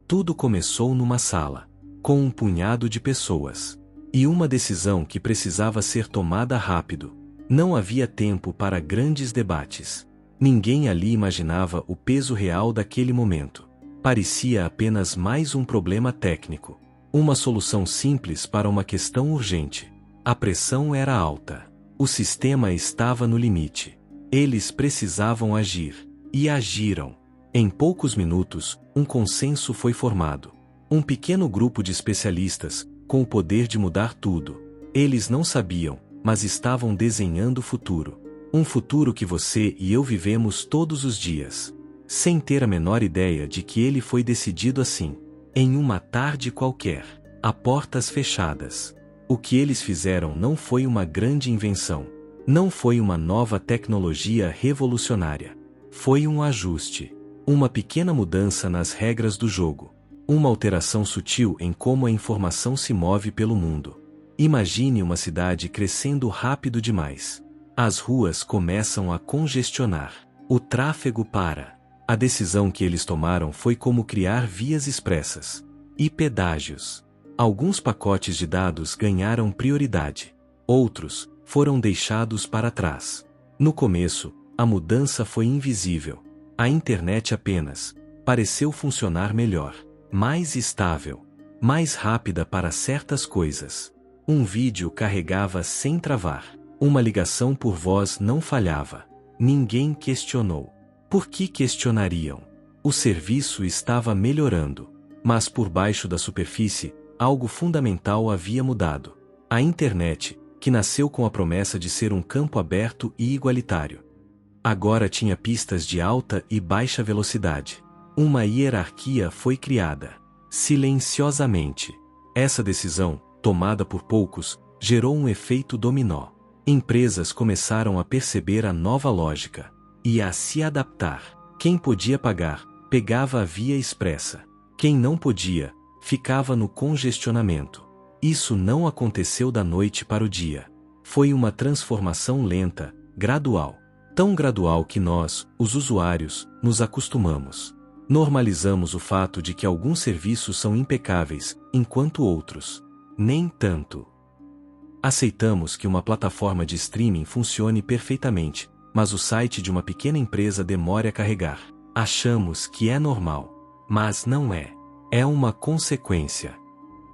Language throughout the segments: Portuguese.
Tudo começou numa sala, com um punhado de pessoas. E uma decisão que precisava ser tomada rápido. Não havia tempo para grandes debates. Ninguém ali imaginava o peso real daquele momento. Parecia apenas mais um problema técnico. Uma solução simples para uma questão urgente. A pressão era alta. O sistema estava no limite. Eles precisavam agir. E agiram. Em poucos minutos, um consenso foi formado. Um pequeno grupo de especialistas, com o poder de mudar tudo. Eles não sabiam, mas estavam desenhando o futuro. Um futuro que você e eu vivemos todos os dias. Sem ter a menor ideia de que ele foi decidido assim. Em uma tarde qualquer, a portas fechadas. O que eles fizeram não foi uma grande invenção. Não foi uma nova tecnologia revolucionária. Foi um ajuste. Uma pequena mudança nas regras do jogo. Uma alteração sutil em como a informação se move pelo mundo. Imagine uma cidade crescendo rápido demais. As ruas começam a congestionar. O tráfego para. A decisão que eles tomaram foi como criar vias expressas. E pedágios. Alguns pacotes de dados ganharam prioridade. Outros foram deixados para trás. No começo, a mudança foi invisível. A internet apenas pareceu funcionar melhor. Mais estável, mais rápida para certas coisas. Um vídeo carregava sem travar. Uma ligação por voz não falhava. Ninguém questionou. Por que questionariam? O serviço estava melhorando. Mas por baixo da superfície, algo fundamental havia mudado. A internet, que nasceu com a promessa de ser um campo aberto e igualitário. Agora tinha pistas de alta e baixa velocidade. Uma hierarquia foi criada. Silenciosamente. Essa decisão, tomada por poucos, gerou um efeito dominó. Empresas começaram a perceber a nova lógica. E a se adaptar. Quem podia pagar, pegava a via expressa. Quem não podia, ficava no congestionamento. Isso não aconteceu da noite para o dia. Foi uma transformação lenta, gradual. Tão gradual que nós, os usuários, nos acostumamos. Normalizamos o fato de que alguns serviços são impecáveis, enquanto outros, nem tanto. Aceitamos que uma plataforma de streaming funcione perfeitamente, mas o site de uma pequena empresa demore a carregar. Achamos que é normal. Mas não é. É uma consequência.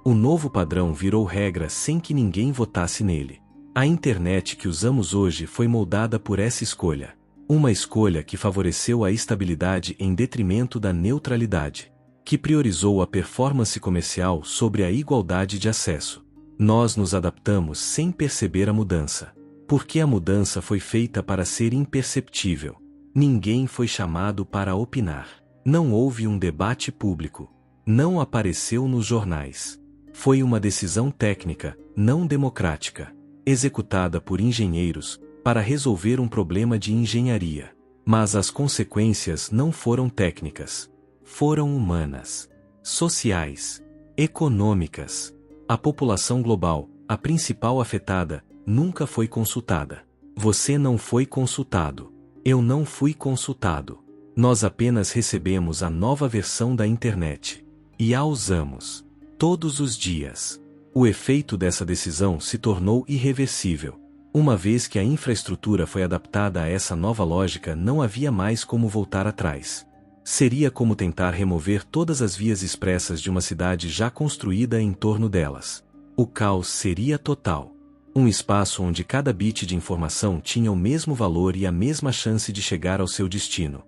O novo padrão virou regra sem que ninguém votasse nele. A internet que usamos hoje foi moldada por essa escolha. Uma escolha que favoreceu a estabilidade em detrimento da neutralidade. Que priorizou a performance comercial sobre a igualdade de acesso. Nós nos adaptamos sem perceber a mudança. Porque a mudança foi feita para ser imperceptível. Ninguém foi chamado para opinar. Não houve um debate público. Não apareceu nos jornais. Foi uma decisão técnica, não democrática. Executada por engenheiros, para resolver um problema de engenharia. Mas as consequências não foram técnicas. Foram humanas, sociais, econômicas. A população global, a principal afetada, nunca foi consultada. Você não foi consultado. Eu não fui consultado. Nós apenas recebemos a nova versão da internet. E a usamos. Todos os dias. O efeito dessa decisão se tornou irreversível. Uma vez que a infraestrutura foi adaptada a essa nova lógica, não havia mais como voltar atrás. Seria como tentar remover todas as vias expressas de uma cidade já construída em torno delas. O caos seria total. Um espaço onde cada bit de informação tinha o mesmo valor e a mesma chance de chegar ao seu destino.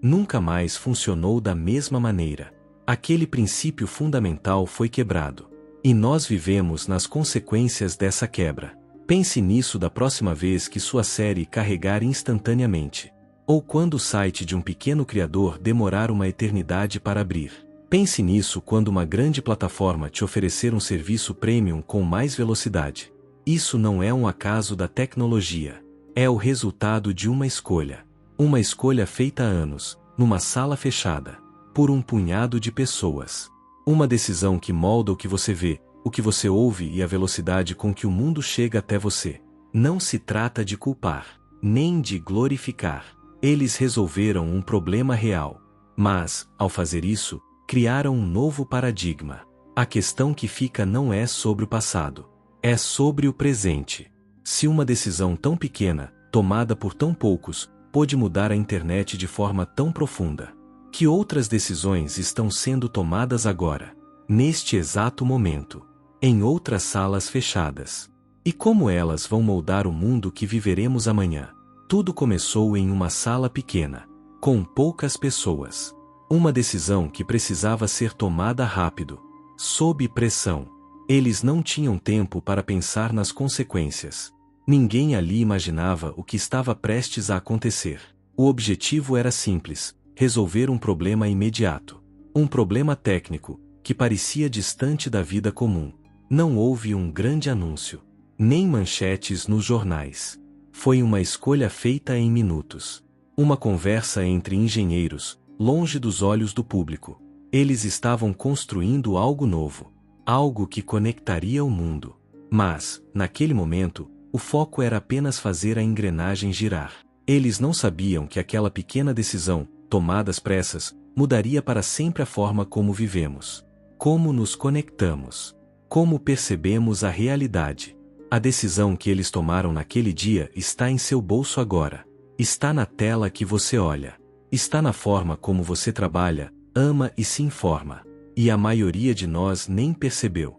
Nunca mais funcionou da mesma maneira. Aquele princípio fundamental foi quebrado. E nós vivemos nas consequências dessa quebra. Pense nisso da próxima vez que sua série carregar instantaneamente. Ou quando o site de um pequeno criador demorar uma eternidade para abrir. Pense nisso quando uma grande plataforma te oferecer um serviço premium com mais velocidade. Isso não é um acaso da tecnologia. É o resultado de uma escolha. Uma escolha feita há anos, numa sala fechada, por um punhado de pessoas. Uma decisão que molda o que você vê, o que você ouve e a velocidade com que o mundo chega até você. Não se trata de culpar, nem de glorificar. Eles resolveram um problema real. Mas, ao fazer isso, criaram um novo paradigma. A questão que fica não é sobre o passado, é sobre o presente. Se uma decisão tão pequena, tomada por tão poucos, pôde mudar a internet de forma tão profunda, que outras decisões estão sendo tomadas agora, neste exato momento, em outras salas fechadas? E como elas vão moldar o mundo que viveremos amanhã? Tudo começou em uma sala pequena, com poucas pessoas. Uma decisão que precisava ser tomada rápido, sob pressão. Eles não tinham tempo para pensar nas consequências. Ninguém ali imaginava o que estava prestes a acontecer. O objetivo era simples: resolver um problema imediato. Um problema técnico, que parecia distante da vida comum. Não houve um grande anúncio, nem manchetes nos jornais. Foi uma escolha feita em minutos. Uma conversa entre engenheiros, longe dos olhos do público. Eles estavam construindo algo novo, algo que conectaria o mundo. Mas, naquele momento, o foco era apenas fazer a engrenagem girar. Eles não sabiam que aquela pequena decisão, tomada às pressas, mudaria para sempre a forma como vivemos, como nos conectamos, como percebemos a realidade. A decisão que eles tomaram naquele dia está em seu bolso agora. Está na tela que você olha. Está na forma como você trabalha, ama e se informa. E a maioria de nós nem percebeu.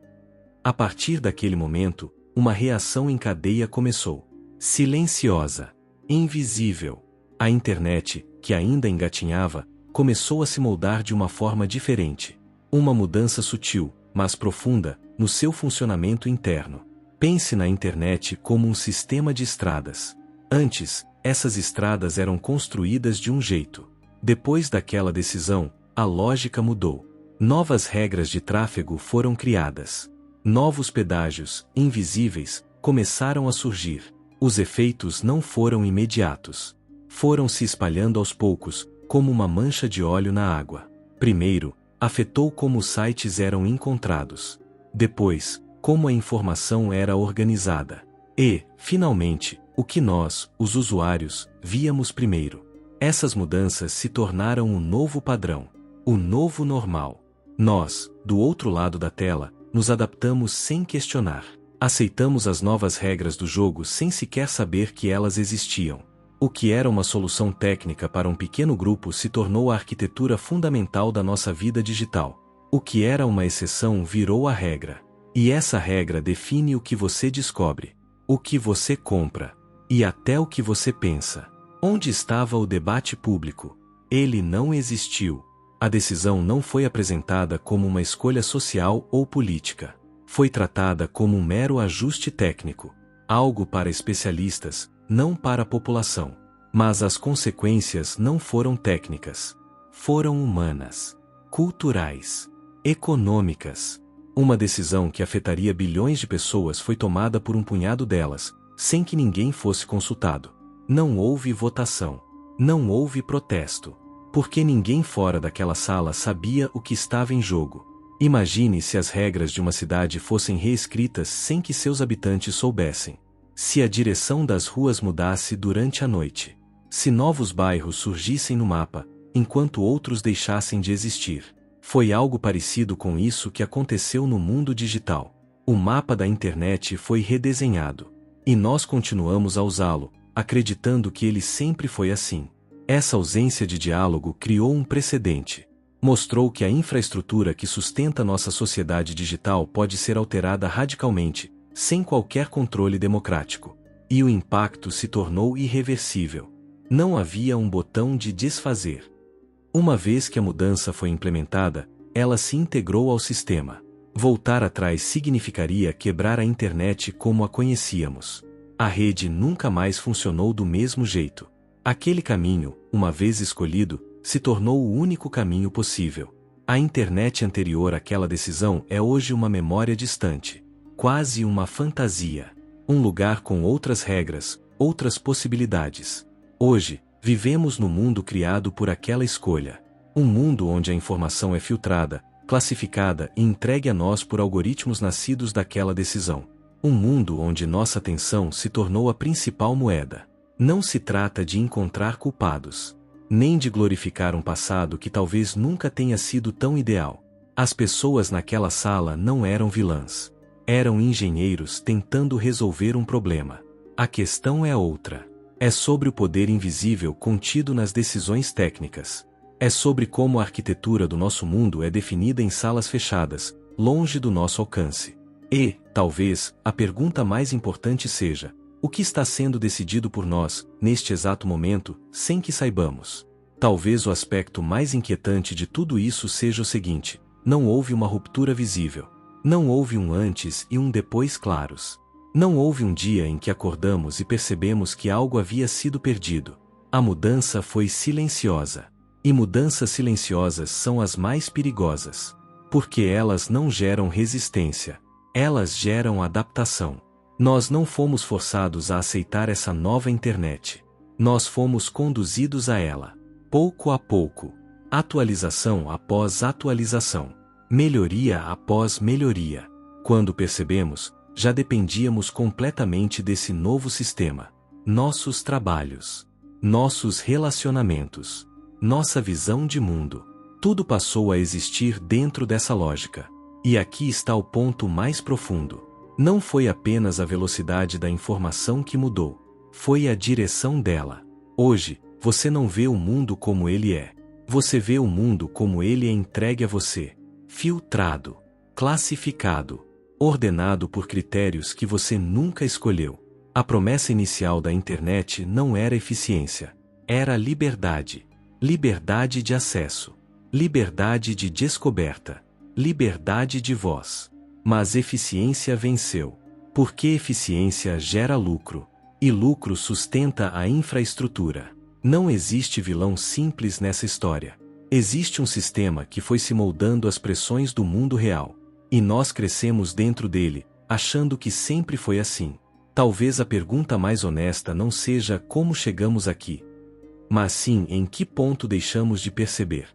A partir daquele momento, uma reação em cadeia começou. Silenciosa, invisível. A internet, que ainda engatinhava, começou a se moldar de uma forma diferente. Uma mudança sutil, mas profunda, no seu funcionamento interno. Pense na internet como um sistema de estradas. Antes, essas estradas eram construídas de um jeito. Depois daquela decisão, a lógica mudou. Novas regras de tráfego foram criadas. Novos pedágios, invisíveis, começaram a surgir. Os efeitos não foram imediatos. Foram se espalhando aos poucos, como uma mancha de óleo na água. Primeiro, afetou como os sites eram encontrados. Depois, como a informação era organizada. E, finalmente, o que nós, os usuários, víamos primeiro. Essas mudanças se tornaram um novo padrão, o novo normal. Nós, do outro lado da tela, nos adaptamos sem questionar. Aceitamos as novas regras do jogo sem sequer saber que elas existiam. O que era uma solução técnica para um pequeno grupo se tornou a arquitetura fundamental da nossa vida digital. O que era uma exceção virou a regra. E essa regra define o que você descobre, o que você compra, e até o que você pensa. Onde estava o debate público? Ele não existiu. A decisão não foi apresentada como uma escolha social ou política. Foi tratada como um mero ajuste técnico, algo para especialistas, não para a população. Mas as consequências não foram técnicas. Foram humanas, culturais, econômicas. Uma decisão que afetaria bilhões de pessoas foi tomada por um punhado delas, sem que ninguém fosse consultado. Não houve votação. Não houve protesto. Porque ninguém fora daquela sala sabia o que estava em jogo. Imagine se as regras de uma cidade fossem reescritas sem que seus habitantes soubessem. Se a direção das ruas mudasse durante a noite. Se novos bairros surgissem no mapa, enquanto outros deixassem de existir. Foi algo parecido com isso que aconteceu no mundo digital. O mapa da internet foi redesenhado. E nós continuamos a usá-lo, acreditando que ele sempre foi assim. Essa ausência de diálogo criou um precedente. Mostrou que a infraestrutura que sustenta nossa sociedade digital pode ser alterada radicalmente, sem qualquer controle democrático. E o impacto se tornou irreversível. Não havia um botão de desfazer. Uma vez que a mudança foi implementada, ela se integrou ao sistema. Voltar atrás significaria quebrar a internet como a conhecíamos. A rede nunca mais funcionou do mesmo jeito. Aquele caminho, uma vez escolhido, se tornou o único caminho possível. A internet anterior àquela decisão é hoje uma memória distante, quase uma fantasia. Um lugar com outras regras, outras possibilidades. Hoje, vivemos no mundo criado por aquela escolha. Um mundo onde a informação é filtrada, classificada e entregue a nós por algoritmos nascidos daquela decisão. Um mundo onde nossa atenção se tornou a principal moeda. Não se trata de encontrar culpados. nem de glorificar um passado que talvez nunca tenha sido tão ideal. As pessoas naquela sala não eram vilãs. Eram engenheiros tentando resolver um problema. A questão é outra. É sobre o poder invisível contido nas decisões técnicas. É sobre como a arquitetura do nosso mundo é definida em salas fechadas, longe do nosso alcance. E, talvez, a pergunta mais importante seja: o que está sendo decidido por nós, neste exato momento, sem que saibamos? Talvez o aspecto mais inquietante de tudo isso seja o seguinte: não houve uma ruptura visível. Não houve um antes e um depois claros. Não houve um dia em que acordamos e percebemos que algo havia sido perdido. A mudança foi silenciosa. E mudanças silenciosas são as mais perigosas. Porque elas não geram resistência. Elas geram adaptação. Nós não fomos forçados a aceitar essa nova internet. Nós fomos conduzidos a ela. Pouco a pouco. Atualização após atualização. Melhoria após melhoria. Quando percebemos, já dependíamos completamente desse novo sistema. Nossos trabalhos. Nossos relacionamentos. Nossa visão de mundo. Tudo passou a existir dentro dessa lógica. E aqui está o ponto mais profundo. Não foi apenas a velocidade da informação que mudou. Foi a direção dela. Hoje, você não vê o mundo como ele é. Você vê o mundo como ele é entregue a você. Filtrado. Classificado. Ordenado por critérios que você nunca escolheu. A promessa inicial da internet não era eficiência. Era liberdade. Liberdade de acesso. Liberdade de descoberta. Liberdade de voz. Mas eficiência venceu. Porque eficiência gera lucro. E lucro sustenta a infraestrutura. Não existe vilão simples nessa história. Existe um sistema que foi se moldando às pressões do mundo real. E nós crescemos dentro dele, achando que sempre foi assim. Talvez a pergunta mais honesta não seja como chegamos aqui, mas sim em que ponto deixamos de perceber.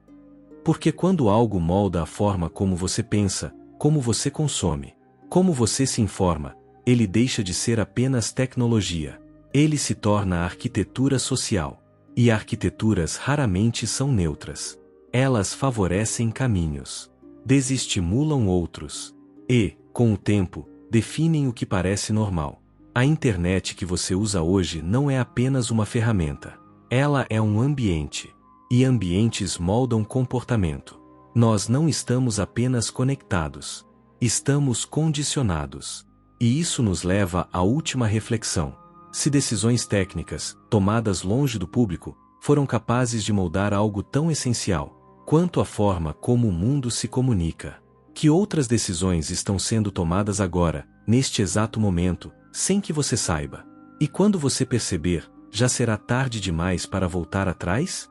Porque quando algo molda a forma como você pensa, como você consome, como você se informa, ele deixa de ser apenas tecnologia. Ele se torna arquitetura social. E arquiteturas raramente são neutras. Elas favorecem caminhos, desestimulam outros. E, com o tempo, definem o que parece normal. A internet que você usa hoje não é apenas uma ferramenta. Ela é um ambiente. E ambientes moldam comportamento. Nós não estamos apenas conectados. Estamos condicionados. E isso nos leva à última reflexão. Se decisões técnicas, tomadas longe do público, foram capazes de moldar algo tão essencial, quanto a forma como o mundo se comunica. Que outras decisões estão sendo tomadas agora, neste exato momento, sem que você saiba? E quando você perceber, já será tarde demais para voltar atrás?